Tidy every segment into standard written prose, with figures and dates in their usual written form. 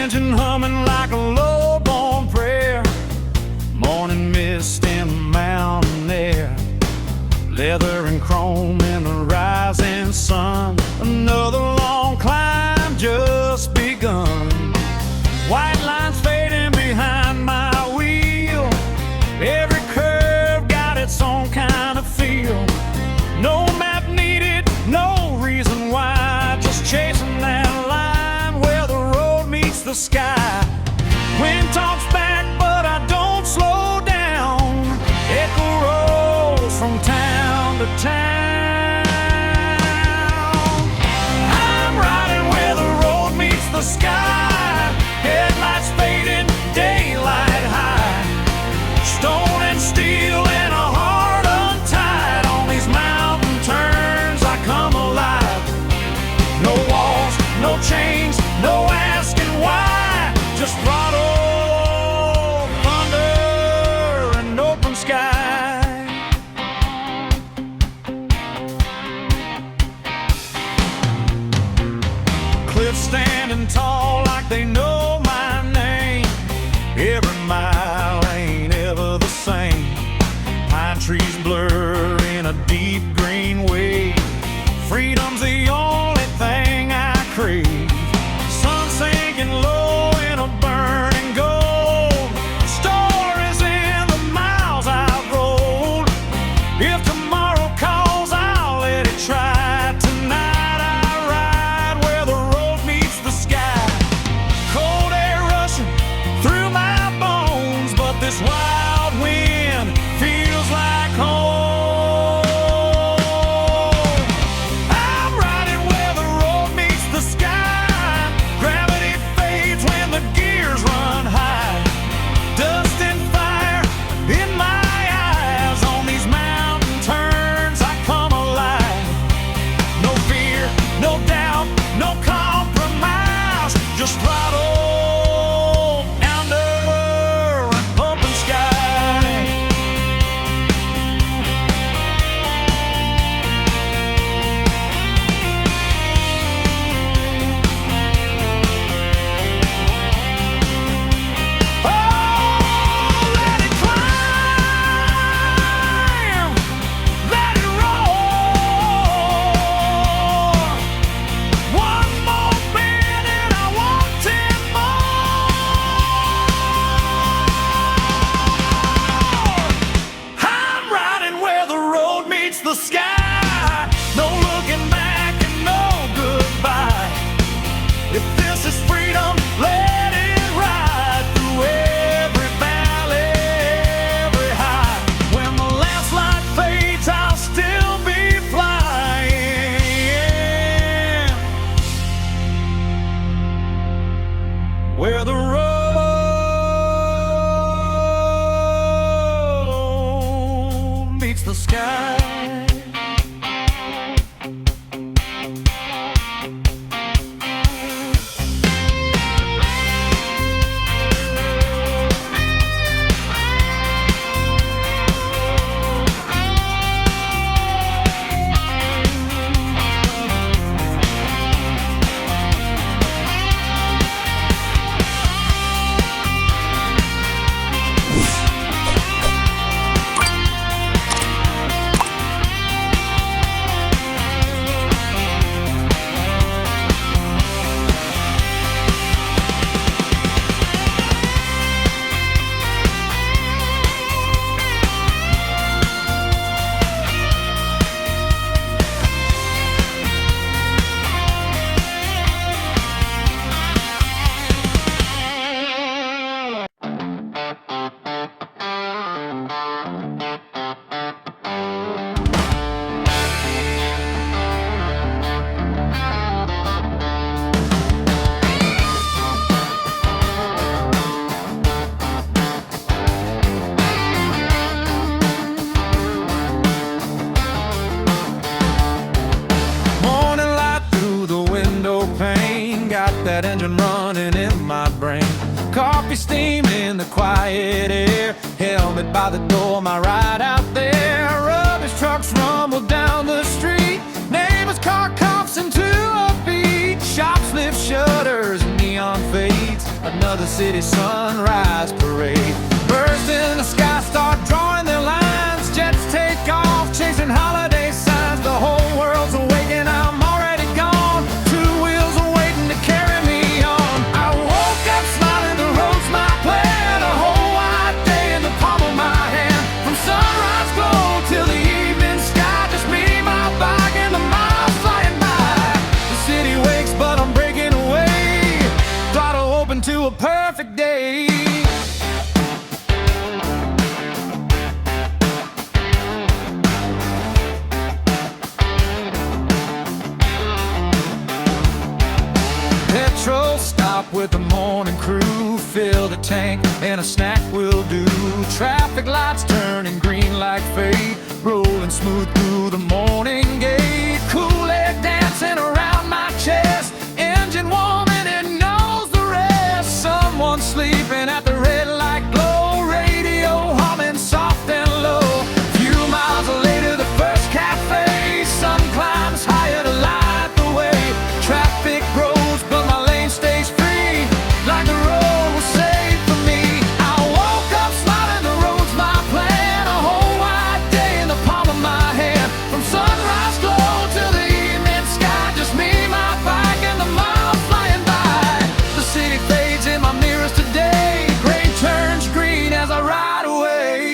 engine humming like a low-born prayer. Morning mist in the mountain air, leather and chrome in the rising sun. Another long climb just begun. White lines fading behind my wheel. Every curve got its own kind of feel. No map needed, no reason why. Just chasing that line where the road meets the sky. Wind talks back, but I don't slow down. Echo rolls from town to town. I'm riding where the road meets the sky. Headlights fading, daylight high. Stone and steel and a heart untied. On these mountain turns I come alive. No walls, no chains, no asking why. Just throttle, thunder, and open sky. Cliffs standing tall like they know my name. Every mile ain't ever the same. Pine trees blur in a deep green wave. Freedom's the only thing I crave. Sun sinking low in a burning gold. Stories in the miles I've rolled. If tomorrow calls, I'll let it try. Tonight I ride where the road meets the sky. Cold air rushing through my bones, but this wild wind feels like home. I'm riding where the road meets the sky. Gravity fades when the gears run high. Dust and fire in my eyes. On these mountain turns I come alive. No fear, no doubt, no compromise. Just throttle under an open sky. Oh, let it climb, let it roar. One more minute, I want 10 more. I'm riding where the road meets the sky. No looking back and no goodbye. If this is freedom, let it ride through every valley, every high. When the last light fades, I'll still be flying where the road meets the sky. That engine running in my brain. Coffee steam in the quiet air. Helmet by the door, my ride out there. Rubbish trucks rumble down the street. Neighbors' car coughs into a beat. Shops lift shutters, neon fades. Another city sunrise parade. Birds in the sky start drawing their lines. Jets take off, chasing holiday signs. The whole world's awake and I'm already gone. Two wheels are waiting to carry me on. I woke up smiling, the road's my plan. A whole wide day in the palm of my hand. From sunrise glow till the evening sky, just me, my bike, and the miles flying by. The city wakes, but I'm breaking away. Throttle open to a perfect day. Petrol stop with the morning crew. Fill the tank and a snack will do. Traffic lights turning green like fate. Rolling smooth through the morning gate. Kool-Aid dancing around my chest. Engine warm and it knows the rest. Someone sleeping at the red light glow. Radio humming soft and low. Few miles later the first cafe. Sun climbs higher to light the way. Traffic grows but my lane stays free. Like the road was saved for me. I woke up smiling, the road's my plan. A whole wide day in the palm of my hand. From sunrise glow to the evening sky, just me, my bike, and the miles flying by. The city fades in my mirrors today. Gray turns green as I ride away.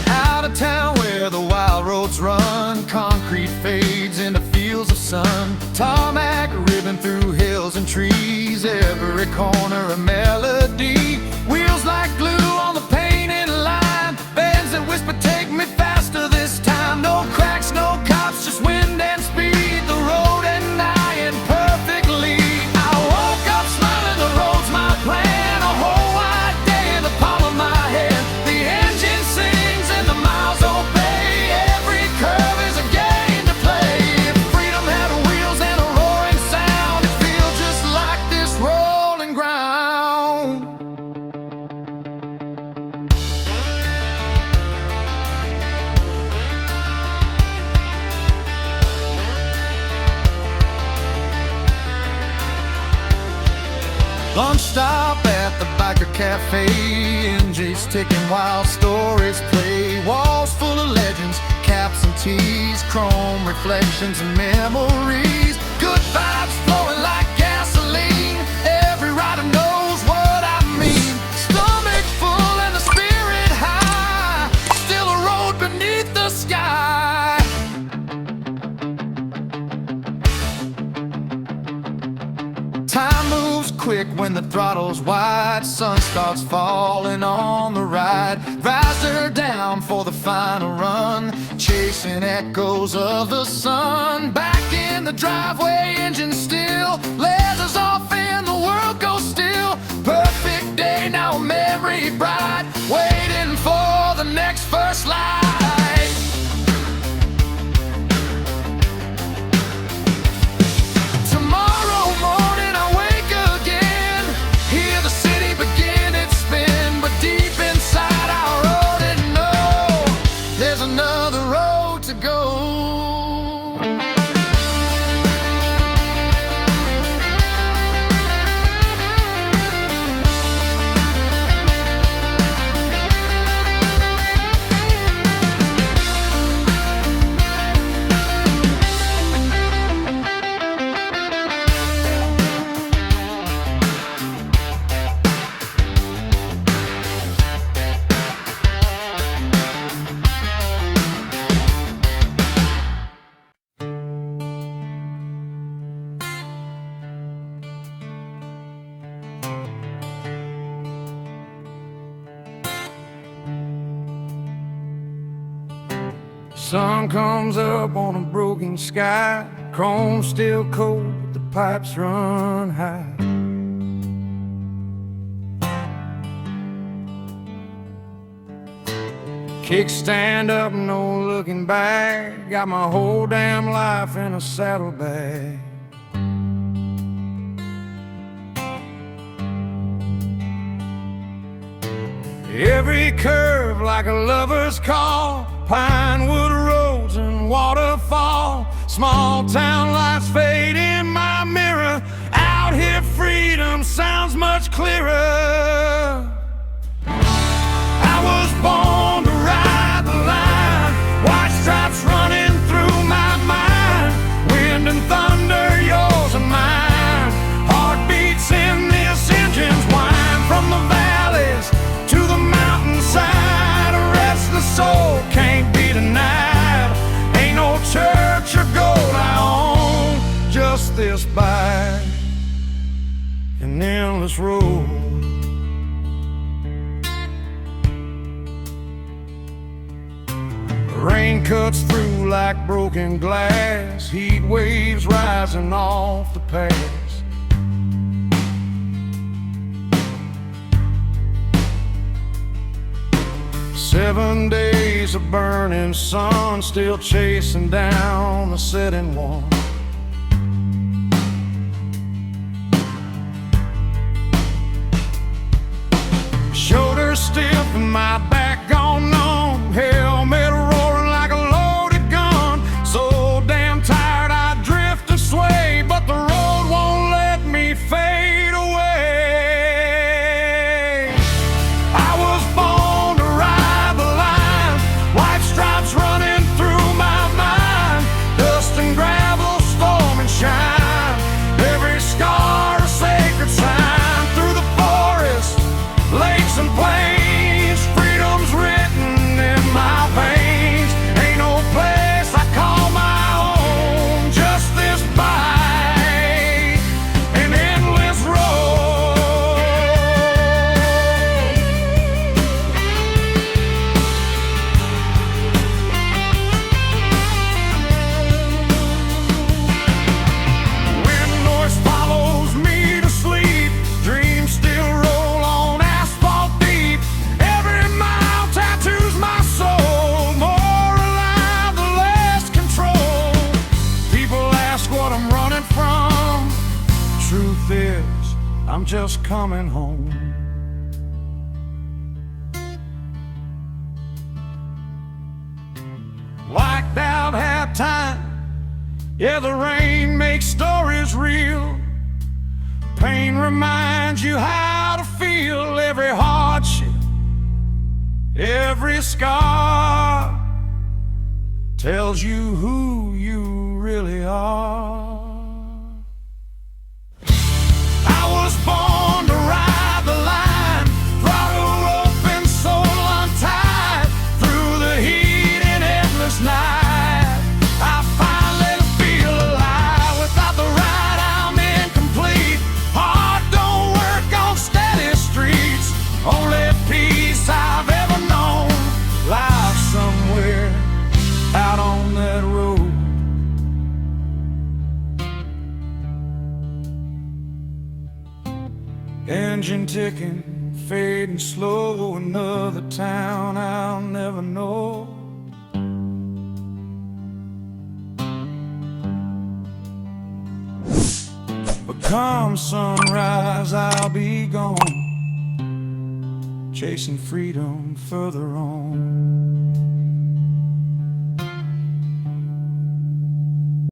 Out of town where the wild roads run, concrete fades into fields of sun. Tarmac ribbon through hills and trees, every corner a melody. Wheels like glue on the painted line, bands that whisper take me faster this time. No cracks, no cops, just wind and speed. The road and I in perfectly. I woke up smiling, the road's my plan. A whole wide day in the palm of my hand. The engine sings and the miles obey. Every curve is a game to play. If freedom had wheels and a roaring sound, it feels just like this rolling ground. Lunch stop at the biker cafe. NJ's ticking while stories play. Walls full of legends, caps and tees, chrome reflections and memories. Good vibes flowing like gasoline. Every rider knows what I mean. Stomach full and the spirit high. Still a road beneath the sky. Time moves quick when the throttle's wide. Sun starts falling on the ride. Riser down for the final run, chasing echoes of the sun. Back in the driveway, engine still. Lasers off and the world goes still. Perfect day, now a memory bright. Waiting for the next first light. Tomorrow morning I wake again. Hear the city begin its spin. But deep inside I already know there's another road to go. Sun comes up on a broken sky. Chrome still cold, but the pipes run high. Kickstand up, no looking back. Got my whole damn life in a saddlebag. Every curve like a lover's call, pine wood roads and waterfall. Small town lights fade in my mirror. Out here freedom sounds much clearer. I was born to ride the line, white stripes running through my mind. Wind and thunder, yours and mine. Heartbeats in this engine's whine. From the valleys to the mountainside, a restless soul can't be denied. Ain't no church or gold I own, just this bike, an endless road. Rain cuts through like broken glass, heat waves rising off the pass. 7 days of burning sun, still chasing down the setting one. Shoulders stiff and my back gone numb, helmet roaring like a loaded gun. So damn tired I drift and sway, but the road won't let me fade away. I was born to ride the line, white stripes running through my mind. Dust and gravel, storm and shine, every scar a sacred sign. Through the forest, lakes and plains, freedom's written in my veins. Ain't no place I call my own, just this bike, an endless road. Wind noise follows me to sleep, dreams still roll on asphalt deep. Every mile tattoos my soul, more alive, the less control. People ask what I'm running from. Truth is, I'm just coming home. Wiped out half time, yeah, the rain makes stories real. Pain reminds you how to feel. Every hardship, every scar tells you who you really are. I was born to ride the line, throttle open, soul untied. Through the heat and endless night, I finally feel alive. Without the ride I'm incomplete. Heart don't work on steady streets. Only peace I've ever known lies somewhere out on that road. Engine ticking, fading slow, another town I'll never know. But come sunrise, I'll be gone, chasing freedom further on.